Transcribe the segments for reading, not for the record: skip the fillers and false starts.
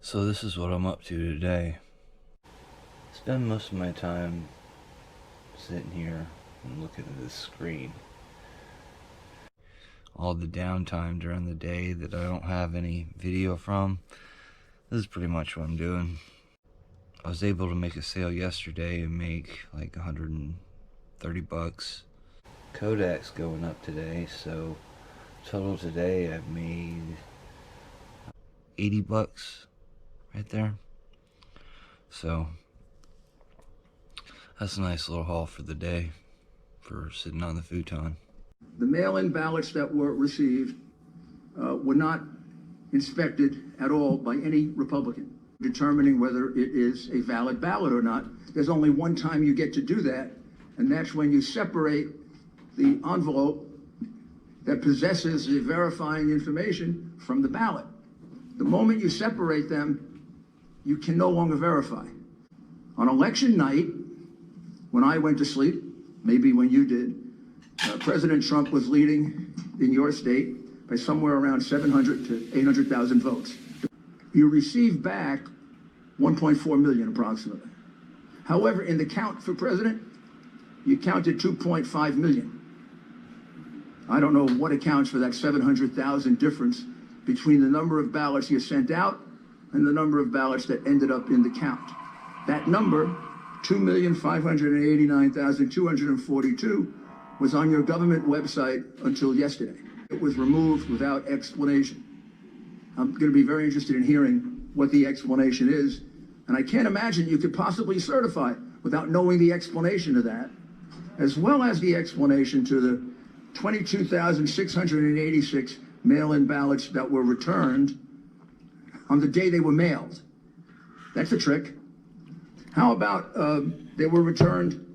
So this is what I'm up to today. Spend most of my time sitting here and looking at this screen. All the downtime during the day that I don't have any video from, this is pretty much what I'm doing. I was able to make a sale yesterday and make like 130 bucks. Kodak's going up today, so total today I've made 80 bucks right there. So that's a nice little haul for the day for sitting on the futon. The mail-in ballots that were received were not inspected at all by any Republican. Determining whether it is a valid ballot or not, there's only one time you get to do that, and that's when you separate the envelope that possesses the verifying information from the ballot. The moment you separate them, you can no longer verify. On election night, when I went to sleep, maybe when you did, President Trump was leading in your state by somewhere around 700 to 800,000 votes. You received back 1.4 million approximately. However, in the count for president, you counted 2.5 million. I don't know what accounts for that 700,000 difference between the number of ballots you sent out and the number of ballots that ended up in the count. That number, 2,589,242, was on your government website until yesterday. It was removed without explanation. I'm going to be very interested in hearing what the explanation is, and I can't imagine you could possibly certify without knowing the explanation of that, as well as the explanation to the 22,686 mail-in ballots that were returned on the day they were mailed. That's a trick. How about they were returned,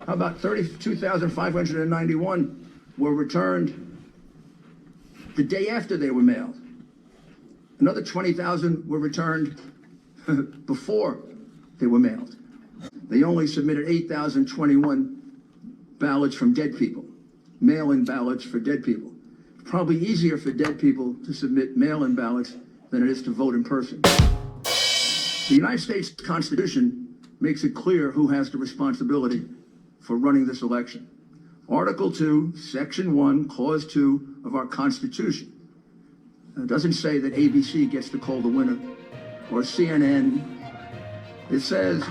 how about 32,591 were returned the day after they were mailed? Another 20,000 were returned before they were mailed. They only submitted 8,021 ballots from dead people, mail-in ballots for dead people. Probably easier for dead people to submit mail-in ballots than it is to vote in person. The United States Constitution makes it clear who has the responsibility for running this election. Article 2, Section 1, Clause 2 of our Constitution. It doesn't say that ABC gets to call the winner or CNN. It says,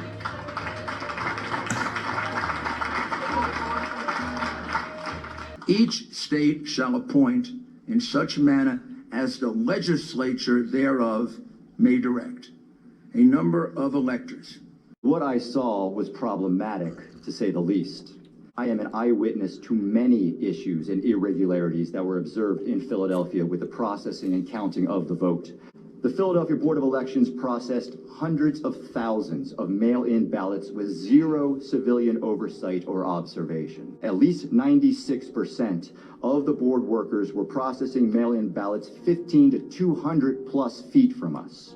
each state shall appoint in such manner as the legislature thereof may direct a number of electors. What I saw was problematic, to say the least. I am an eyewitness to many issues and irregularities that were observed in Philadelphia with the processing and counting of the vote. The Philadelphia Board of Elections processed hundreds of thousands of mail-in ballots with zero civilian oversight or observation. At least 96% of the board workers were processing mail-in ballots 15 to 200 plus feet from us.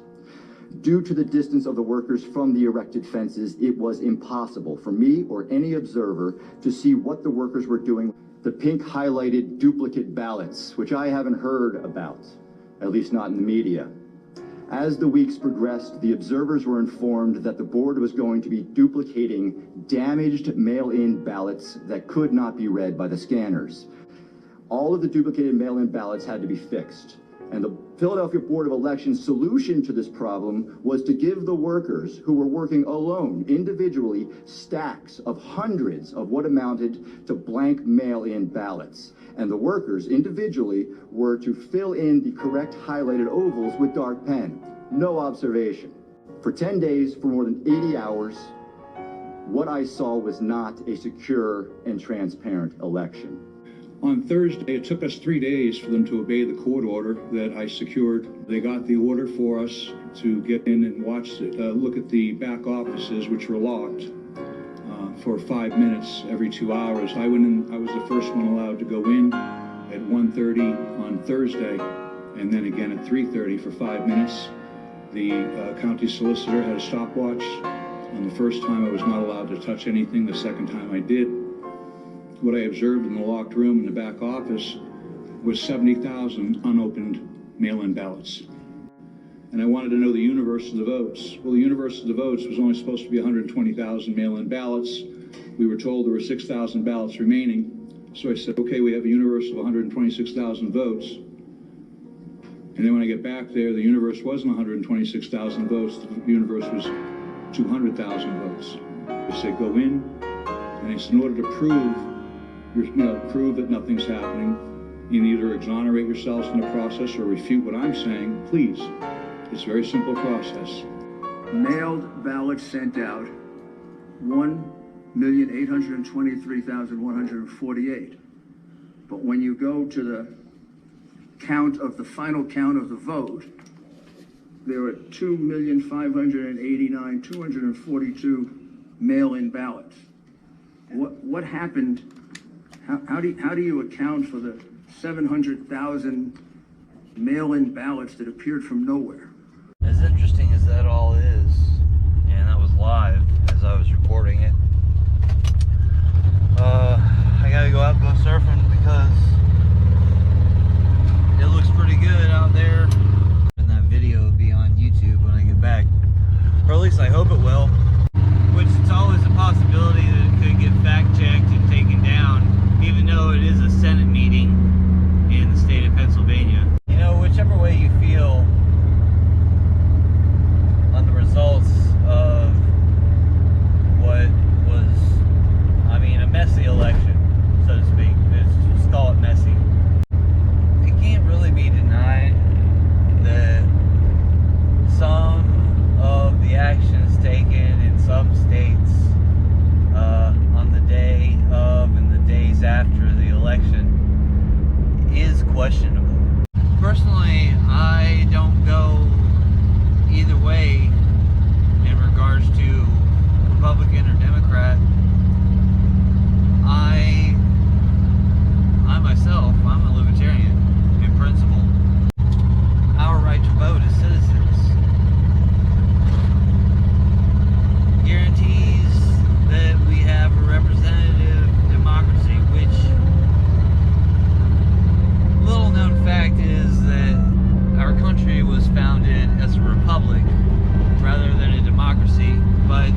Due to the distance of the workers from the erected fences, it was impossible for me or any observer to see what the workers were doing. The pink highlighted duplicate ballots, which I haven't heard about, at least not in the media. As the weeks progressed, the observers were informed that the board was going to be duplicating damaged mail-in ballots that could not be read by the scanners. All of the duplicated mail-in ballots had to be fixed. And the Philadelphia Board of Elections' solution to this problem was to give the workers who were working alone, individually, stacks of hundreds of what amounted to blank mail-in ballots. And the workers, individually, were to fill in the correct highlighted ovals with dark pen. No observation. For 10 days, for more than 80 hours, what I saw was not a secure and transparent election. On Thursday, it took us 3 days for them to obey the court order that I secured. They got the order for us to get in and watch it, look at the back offices, which were locked, for 5 minutes every 2 hours. I went in, I was the first one allowed to go in at 1:30 on Thursday, and then again at 3:30 for 5 minutes. The county solicitor had a stopwatch. On the first time, I was not allowed to touch anything. The second time I did. What I observed in the locked room in the back office was 70,000 unopened mail-in ballots. and I wanted to know the universe of the votes. Well, the universe of the votes was only supposed to be 120,000 mail-in ballots. We were told there were 6,000 ballots remaining. So I said, okay, we have a universe of 126,000 votes. And then when I get back there, the universe wasn't 126,000 votes. The universe was 200,000 votes. They said, go in, and they said, in order to prove that nothing's happening, you can either exonerate yourselves in the process or refute what I'm saying, please. It's a very simple process. Mailed ballots sent out, 1,823,148. But when you go to the count of the final count of the vote, there are 2,589,242 mail-in ballots. What happened? How do you account for the 700,000 mail-in ballots that appeared from nowhere? As interesting as that all is, and that was live as I was recording it, I gotta go out and go surfing because it looks pretty good out there. And that video will be on YouTube when I get back, or at least I hope it will. Which it's always a possibility that it could get fact-checked and taken down, even though it is a Senate meeting in the state of Pennsylvania. You know, whichever way you feel on the results of what was, I mean, a messy election, so to speak. Let's call it messy. It can't really be denied that some of the actions taken in some states on the day of and the days after the election is questionable. Personally, I don't go either way in regards to Republican or Democrat. I myself, I'm a libertarian in principle. Our right to vote as citizens guarantees that we have a representative democracy, which, little known fact is that our country was founded as a republic rather than a democracy, but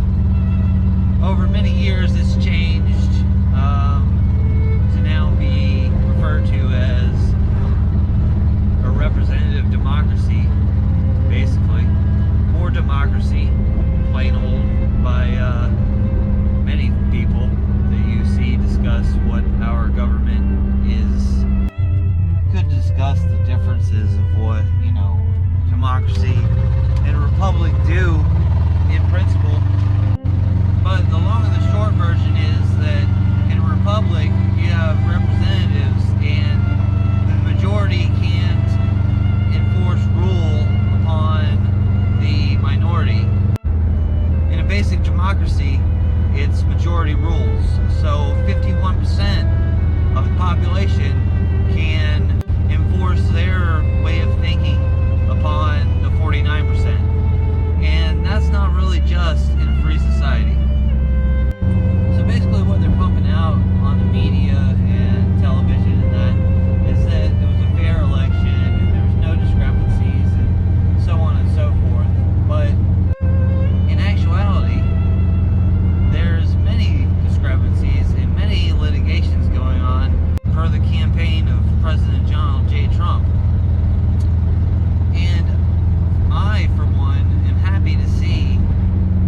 over many years it's changed to now be referred to as a representative democracy, basically, or democracy, plain old, by many people that you see discuss what our government is. Could discuss the differences of what, you know, democracy and a republic do in principle. But the long and the short version is that in a republic you have representatives and the majority can't enforce rule upon the minority. In a basic democracy, it's majority rules. So 51% of the population can enforce their way of thinking upon the 49%. And that's not really just in a free society. So basically what they're pumping out on the media and television and that is that it was a fair election and there was no discrepancies and so on and so forth. But in actuality, there's many discrepancies and many litigations going on per the campaign of President Donald J. Trump. And I, for one, am happy to see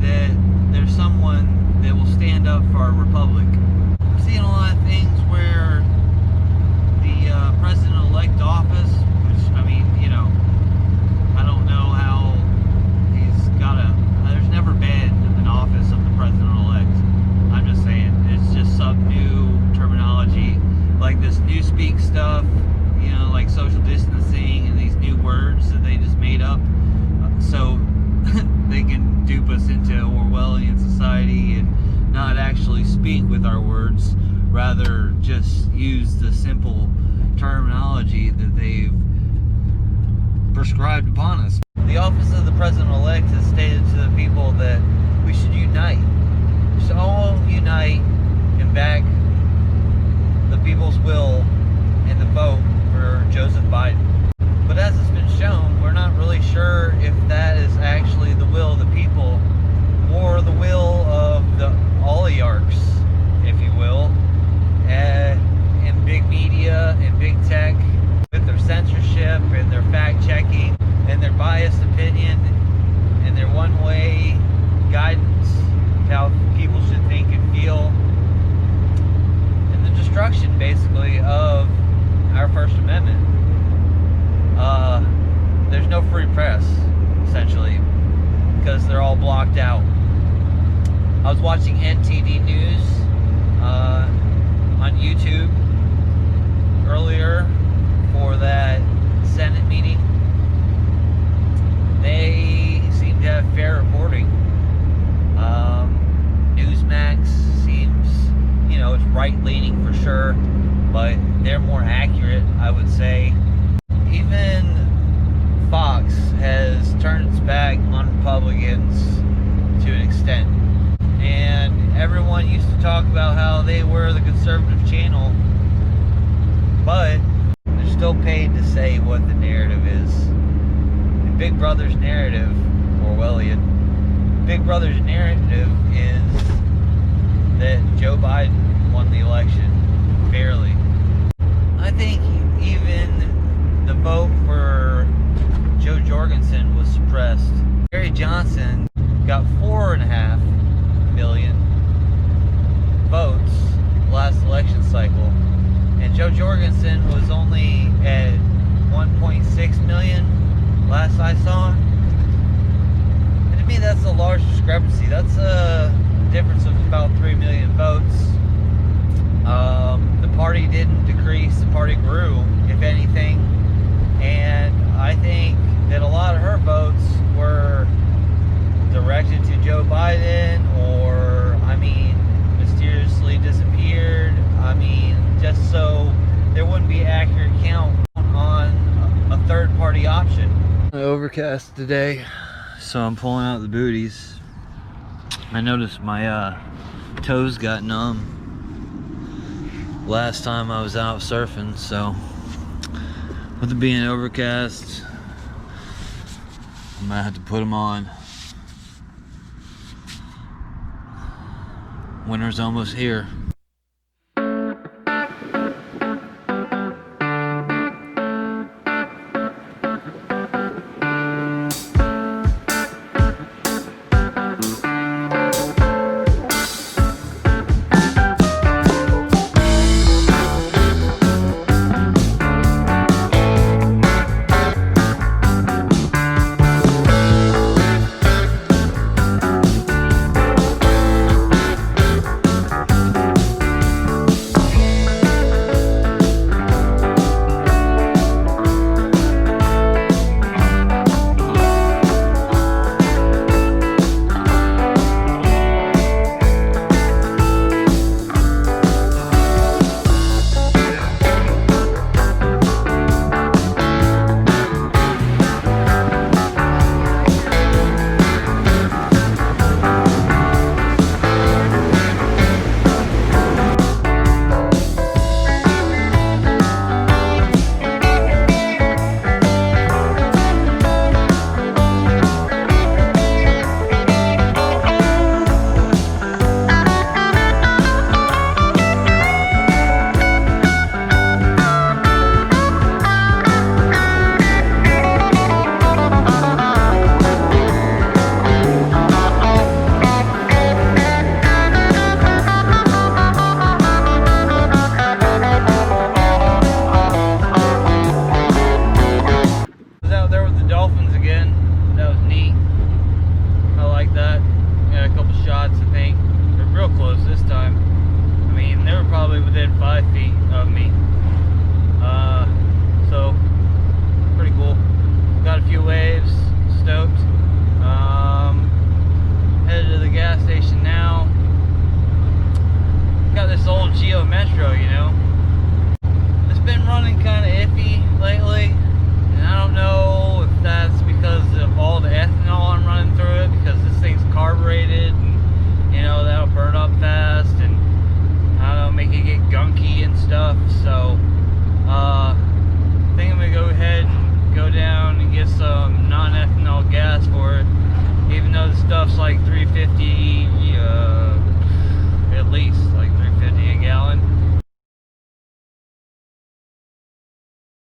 that there's someone that will stand up for our republic. I'm seeing a lot of things where the president-elect office, which, I mean, you know, I don't know how he's got there's never been an office of the president-elect. I'm just saying, it's just some new terminology, like this newspeak stuff, you know, like social distancing and these new words that they just made up so they can dupe us into Orwellian society and not actually speak with our words, rather just use the simple terminology that they've prescribed upon us. The office of the president-elect has stated to the people that we should unite. We should all unite and back the people's will and the vote for Joseph Biden. But as it's been shown, we're not really sure if that is actually the will of the people or the will of the oligarchs, if you will, in big media and big tech, with their censorship and their fact-checking and their biased opinion and their one-way guidance to how people should think and feel, and the destruction, basically, of our First Amendment. There's no free press, essentially, because they're all blocked out. I was watching NTD News on YouTube earlier for that Senate meeting. They seem to have fair reporting. Newsmax seems, it's right-leaning for sure, but they're more accurate, I would say. Even Fox has turned its back on Republicans to an extent. And everyone used to talk about how they were the conservative channel, but they're still paid to say what the narrative is. And Big Brother's narrative, Orwellian, Big Brother's narrative is that Joe Biden won the election fairly. I think even the vote for Joe Jorgensen was suppressed. Gary Johnson got 4.5 million votes last election cycle, and Joe Jorgensen was only at 1.6 million last I saw. And to me, that's a large discrepancy. That's a difference of about 3 million votes. The party didn't decrease, the party grew, if anything. And I think that a lot of her votes were directed to Joe Biden, or, mysteriously disappeared. Just so there wouldn't be an accurate count on a third-party option. Overcast today, so I'm pulling out the booties. I noticed my toes got numb last time I was out surfing, so with it being overcast, I might have to put them on. Winter's almost here.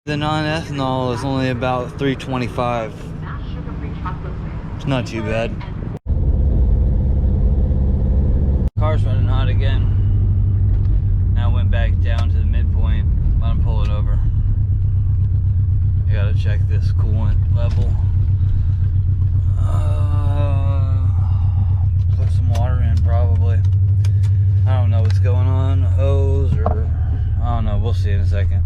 The non-ethanol is only about $3.25. It's not too bad. Car's running hot again. Now I went back down to the midpoint. Let him pull it over. I gotta check this coolant level. Put some water in probably. I don't know what's going on, a hose or I don't know. We'll see in a second.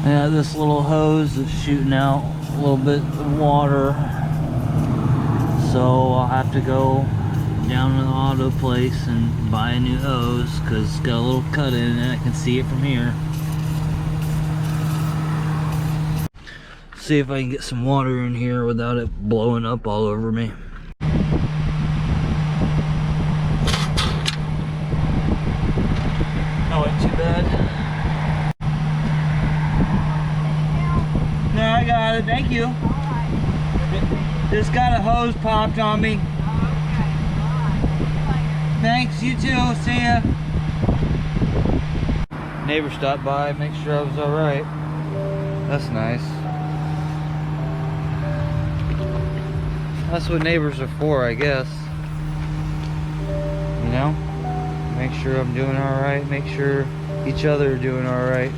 Yeah, this little hose is shooting out a little bit of water, so I'll have to go down to the auto place and buy a new hose because it's got a little cut in it. I can see it from here. See if I can get some water in here without it blowing up all over me. That wasn't too bad. No, I got it. Thank you. Just got a hose popped on me. Thanks, you too. See ya. Neighbor stopped by, make sure I was alright. That's nice. That's what neighbors are for, I guess. You know? Make sure I'm doing alright, make sure each other are doing alright.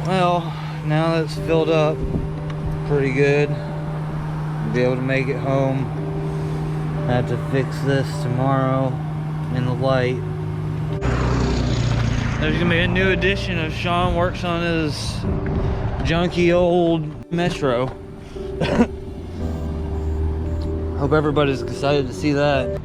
Well, now that it's filled up pretty good, I'll be able to make it home. I have to fix this tomorrow in the light. There's gonna be a new edition of Sean Works on his junky old Metro. Hope everybody's excited to see that.